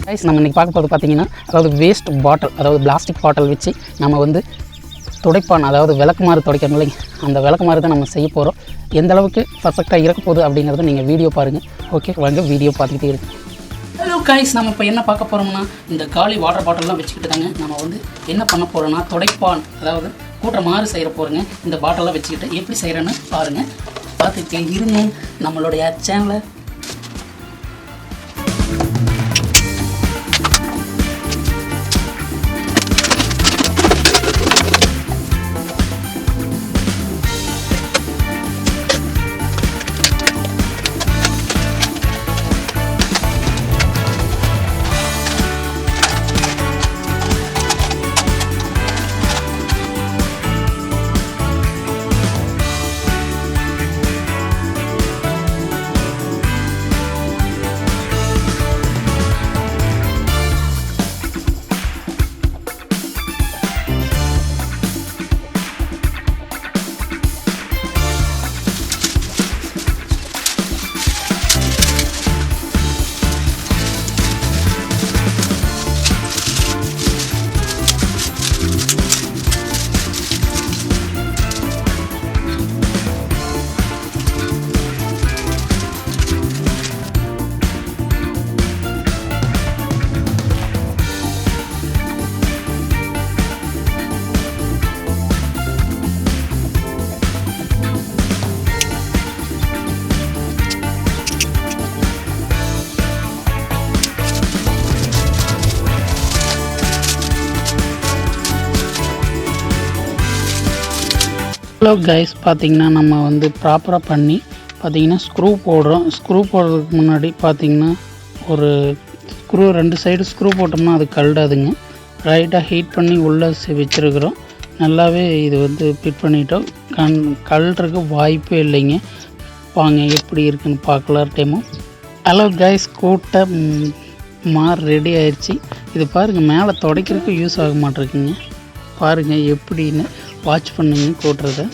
Guys நம்ம இன்றைக்கி பார்க்க போகிறது பார்த்தீங்கன்னா அதாவது வேஸ்ட் பாட்டில் அதாவது பிளாஸ்டிக் பாட்டில் வச்சு நம்ம வந்து துடைப்பான் அதாவது விளக்குமாறு துடைக்கிறோம் இல்லைங்க அந்த விளக்குமாறு தான் நம்ம செய்ய போகிறோம். எந்த அளவுக்கு பர்ஃபெக்டாக இருக்க போகுது அப்படிங்கிறத நீங்கள் வீடியோ பாருங்கள். ஓகே வாங்க வீடியோ பார்த்துக்கிட்டே இருக்கு. ஹலோ கைஸ், நம்ம இப்போ என்ன பார்க்க போகிறோம்னா இந்த காலி வாட்டர் பாட்டில்லாம் வச்சுக்கிட்டு தாங்க நம்ம வந்து என்ன பண்ண போகிறோன்னா துடைப்பான் அதாவது கூட்டுற மாறு செய்கிற போகிறோங்க. இந்த பாட்டிலாம் வச்சுக்கிட்டு எப்படி செய்கிறேன்னு பாருங்கள். பார்த்துட்டு இருங்க நம்மளுடைய சேனலை. ஹலோ கைஸ், பார்த்திங்கன்னா நம்ம வந்து ப்ராப்பராக பண்ணி பார்த்திங்கன்னா ஸ்க்ரூ போடுறோம். ஸ்க்ரூ போடுறதுக்கு முன்னாடி பார்த்திங்கன்னா ஒரு ஸ்க்ரூ 2 சைடு ஸ்க்ரூ போட்டோம்னா அது கழடாதுங்க. ரைட்டாக ஹீட் பண்ணி உள்ளே வச்சுருக்குறோம். நல்லாவே இது வந்து ஃபிட் பண்ணிட்டோம். கழறதுக்கு வாய்ப்பே இல்லைங்க. வாங்க எப்படி இருக்குன்னு பார்க்கலாம் டைமும். ஹலோ கைஸ், கூட்ட மாறு ரெடி ஆயிடுச்சு. இது பாருங்கள், மேலே துடைக்கிறதுக்கு யூஸ் ஆக மாட்டேருக்குங்க. பாருங்கள் எப்படின்னு வாட்ச் பண்ணுங்க கூட்டுறத.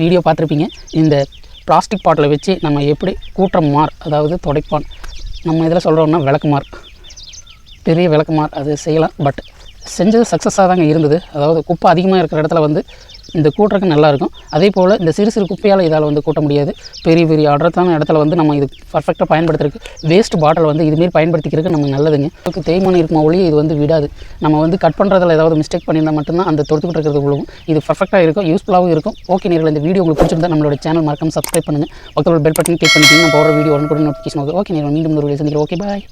வீடியோ பார்த்துருப்பீங்க. இந்த பிளாஸ்டிக் பாட்டிலை வச்சு நம்ம எப்படி கூட்டுற மார் அதாவது துடைப்பான், நம்ம இதில் சொல்கிறோம்னா விளக்குமார், பெரிய விளக்குமார் அது செய்யலாம். பட் செஞ்சது சக்ஸஸாக தாங்க இருந்தது. அதாவது குப்பை அதிகமாக இருக்கிற இடத்துல வந்து இந்த கூட்டுறதுக்கு நல்லாயிருக்கும். அதே போல் இந்த சிறு சிறு குப்பையால் இதால் வந்து கூட்ட முடியாது. பெரிய பெரிய அடர்த்தான இடத்துல வந்து நம்ம இது பர்ஃபெக்டாக பயன்படுத்துறதுக்கு வேஸ்ட் பாட்டில் வந்து இதுமாரி பயன்படுத்திக்கிறதுக்கு நமக்கு நல்லதுங்க. அதுக்கு தேய்மானம் இருக்குமா ஒழிய இது வந்து விடாது. நம்ம வந்து கட் பண்ணுறதுல ஏதாவது மிஸ்டேக் பண்ணியிருந்தால் மட்டும்தான் அந்த தொடுத்துக்கிட்டு இருக்கிறது விழுவும். இது பர்ஃபெக்டாக இருக்கும், யூஸ்ஃபுல்லாகவும் இருக்கும். ஓகே நேரில் இந்த வீடியோ உங்களுக்கு பிடிச்சிருந்தா நம்மளோட சேனல் மறக்காம சப்ஸ்கிரைப் பண்ணுங்கள். பக்கத்தில் பெல் பட்டன் கிளிக் பண்ணிட்டீங்கன்னா போகிற வீடியோ உடனே நோட்டிஃபிகேஷன் ஆகும். ஓகே நேரில் மீண்டும் ஒரு வீடியோ சந்திக்கிறேன். Okay bye.